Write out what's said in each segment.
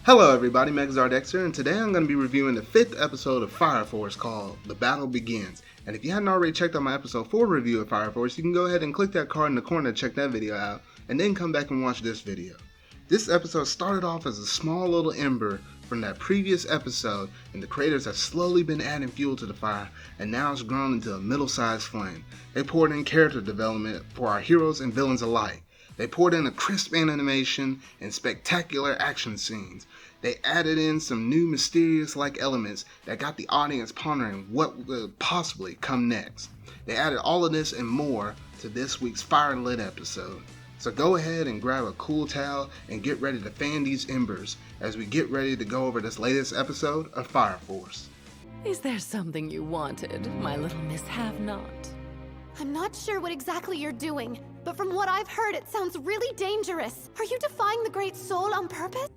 Hello everybody, Megazard and today I'm going to be reviewing the 5th episode of Fire Force called The Battle Begins. And if you hadn't already checked out my episode 4 review of Fire Force, you can go ahead and click that card in the corner to check that video out, and then come back and watch this video. This episode started off as a small little ember from that previous episode, and the creators have slowly been adding fuel to the fire, and now it's grown into a middle-sized flame. They poured in character development for our heroes and villains alike. They poured in a crisp animation and spectacular action scenes. They added in some new mysterious-like elements that got the audience pondering what would possibly come next. They added all of this and more to this week's Fire Lit episode. So go ahead and grab a cool towel and get ready to fan these embers as we get ready to go over this latest episode of Fire Force. Is there something you wanted, my little Miss Have-Not? I'm not sure what exactly you're doing, but from what I've heard, it sounds really dangerous. Are you defying the Great Soul on purpose?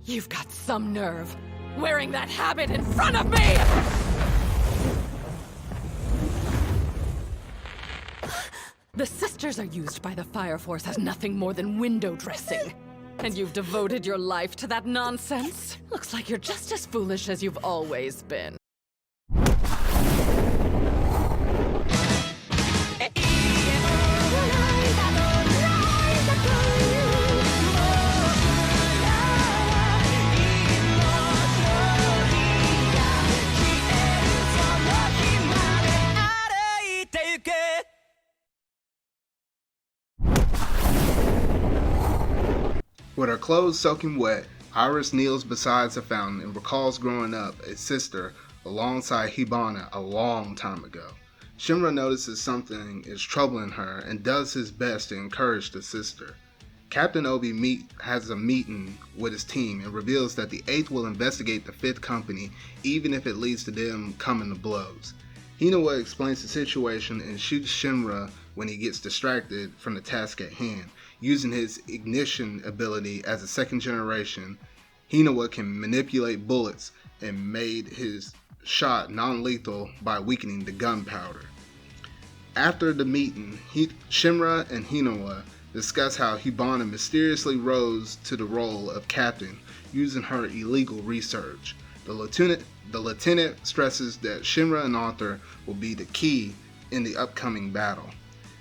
You've got some nerve, wearing that habit in front of me! The sisters are used by the Fire Force as nothing more than window dressing. And you've devoted your life to that nonsense? Looks like you're just as foolish as you've always been. With her clothes soaking wet, Iris kneels beside the fountain and recalls growing up a sister alongside Hibana a long time ago. Shinra notices something is troubling her and does his best to encourage the sister. Captain Obi has a meeting with his team and reveals that the 8th will investigate the 5th company even if it leads to them coming to blows. Hinawa explains the situation and shoots Shinra when he gets distracted from the task at hand. Using his ignition ability as a second generation, Hinawa can manipulate bullets and made his shot non-lethal by weakening the gunpowder. After the meeting, Shinra and Hinawa discuss how Hibana mysteriously rose to the role of captain using her illegal research. The lieutenant stresses that Shinra and Arthur will be the key in the upcoming battle.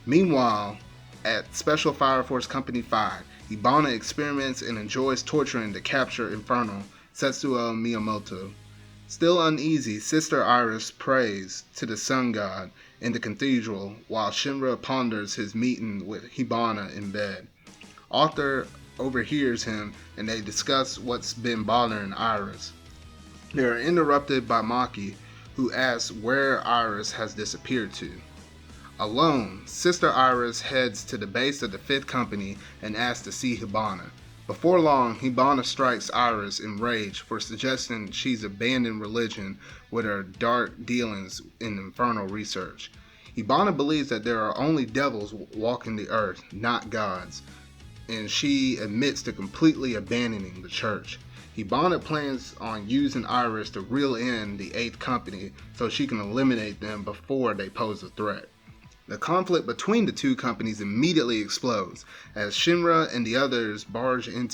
Meanwhile, at Special Fire Force Company 5, Hibana experiments and enjoys torturing to capture Infernal Setsuo Miyamoto. Still uneasy, Sister Iris prays to the sun god in the cathedral while Shinra ponders his meeting with Hibana in bed. Arthur overhears him and they discuss what's been bothering Iris. They are interrupted by Maki, who asks where Iris has disappeared to. Alone, Sister Iris heads to the base of the 5th company and asks to see Hibana. Before long, Hibana strikes Iris in rage for suggesting she's abandoned religion with her dark dealings in infernal research. Hibana believes that there are only devils walking the earth, not gods, and she admits to completely abandoning the church. Hibana plans on using Iris to reel in the 8th company so she can eliminate them before they pose a threat. The conflict between the two companies immediately explodes as Shinra and the others barge in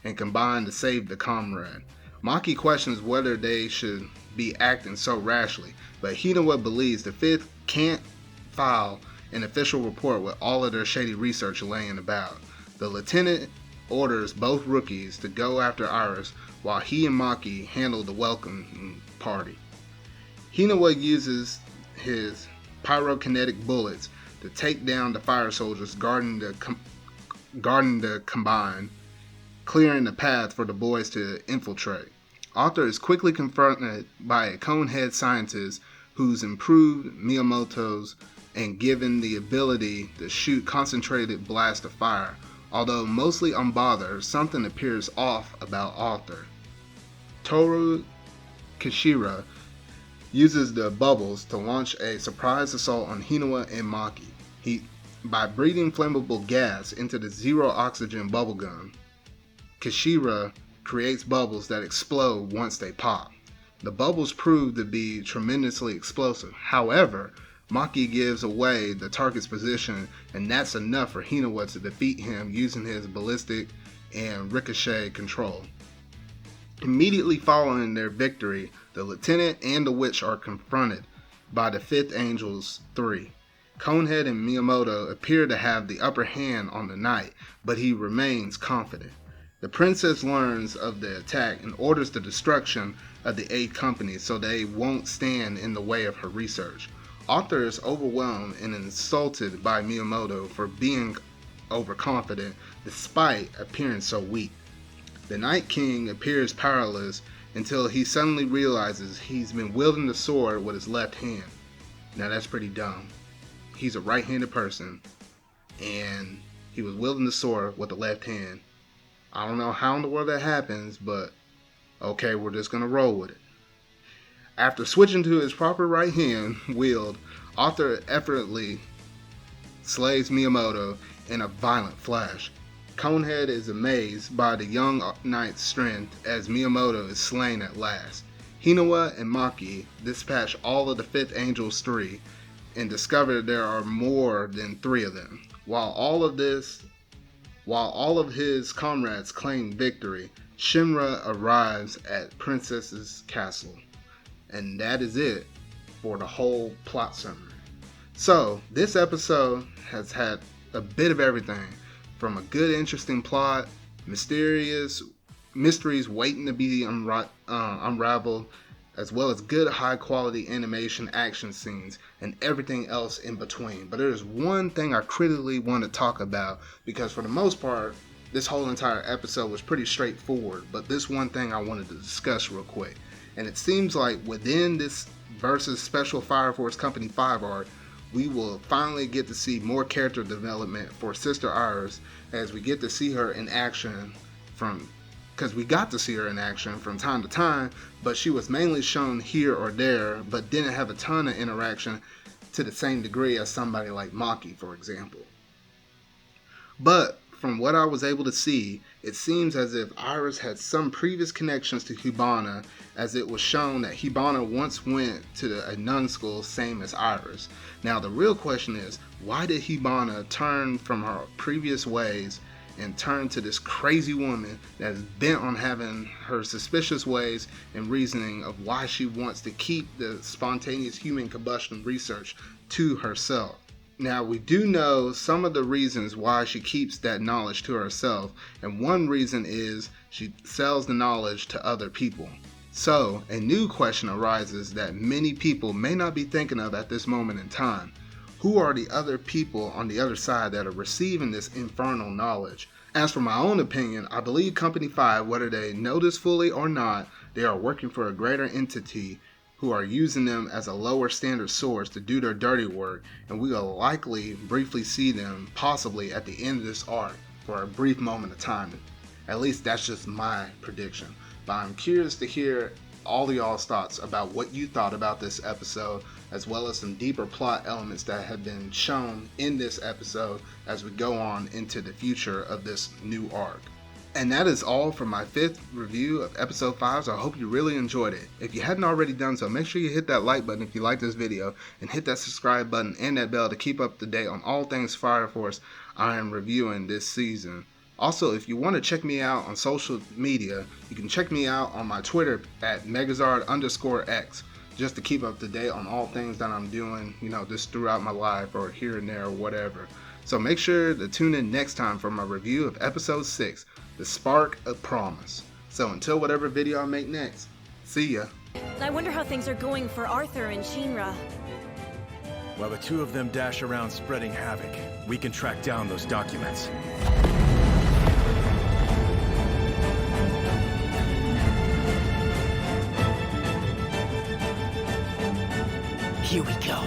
and combine to save the comrade. Maki questions whether they should be acting so rashly, but Hinawa believes the 5th can't file an official report with all of their shady research laying about. The lieutenant orders both rookies to go after Iris while he and Maki handle the welcome party. Hinawa uses his pyrokinetic bullets to take down the fire soldiers guarding the combine, clearing the path for the boys to infiltrate. Arthur is quickly confronted by a conehead scientist who's improved Miyamoto's and given the ability to shoot concentrated blasts of fire. Although mostly unbothered, something appears off about Arthur. Toru Kishira uses the bubbles to launch a surprise assault on Hinawa and Maki. By breathing flammable gas into the zero oxygen bubblegum, Kishira creates bubbles that explode once they pop. The bubbles prove to be tremendously explosive. However, Maki gives away the target's position, and that's enough for Hinawa to defeat him using his ballistic and ricochet control. Immediately following their victory, the lieutenant and the witch are confronted by the Fifth Angel's three. Conehead and Miyamoto appear to have the upper hand on the knight, but he remains confident. The princess learns of the attack and orders the destruction of the 8 companies so they won't stand in the way of her research. Arthur is overwhelmed and insulted by Miyamoto for being overconfident despite appearing so weak. The Night King appears powerless until he suddenly realizes he's been wielding the sword with his left hand. Now that's pretty dumb. He's a right-handed person and he was wielding the sword with the left hand. I don't know how in the world that happens, but okay, we're just gonna roll with it. After switching to his proper right hand wield, Arthur effortlessly slays Miyamoto in a violent flash. Conehead is amazed by the young knight's strength as Miyamoto is slain at last. Hinawa and Maki dispatch all of the Fifth Angel's 3 and discover there are more than 3 of them. While all of his comrades claim victory, Shinra arrives at Princess's castle. And that is it for the whole plot summary. So, this episode has had a bit of everything, from a good, interesting plot, mysteries waiting to be unraveled, as well as good, high-quality animation, action scenes, and everything else in between. But there's one thing I critically want to talk about, because for the most part, this whole entire episode was pretty straightforward, but this one thing I wanted to discuss real quick. And it seems like within this versus Special Fire Force Company 5 arc, we will finally get to see more character development for Sister Iris, as we get to see her in action because we got to see her in action from time to time, but she was mainly shown here or there, but didn't have a ton of interaction to the same degree as somebody like Maki, for example. But from what I was able to see, it seems as if Iris had some previous connections to Hibana, as it was shown that Hibana once went to a nun school same as Iris. Now the real question is, why did Hibana turn from her previous ways and turn to this crazy woman that is bent on having her suspicious ways and reasoning of why she wants to keep the spontaneous human combustion research to herself? Now, we do know some of the reasons why she keeps that knowledge to herself, and one reason is she sells the knowledge to other people. So, a new question arises that many people may not be thinking of at this moment in time. Who are the other people on the other side that are receiving this infernal knowledge? As for my own opinion, I believe Company 5, whether they know this fully or not, they are working for a greater entity who are using them as a lower standard source to do their dirty work, and we will likely briefly see them possibly at the end of this arc for a brief moment of time. At least that's just my prediction. But I'm curious to hear all of y'all's thoughts about what you thought about this episode, as well as some deeper plot elements that have been shown in this episode as we go on into the future of this new arc. And that is all for my 5th review of episode 5, so I hope you really enjoyed it. If you hadn't already done so, make sure you hit that like button if you like this video, and hit that subscribe button and that bell to keep up to date on all things Fire Force I am reviewing this season. Also, if you want to check me out on social media, you can check me out on my Twitter at Megazard_X, just to keep up to date on all things that I'm doing, just throughout my life or here and there or whatever. So make sure to tune in next time for my review of episode 6, The Spark of Promise. So until whatever video I make next, see ya. I wonder how things are going for Arthur and Shinra. While the two of them dash around spreading havoc, we can track down those documents. Here we go.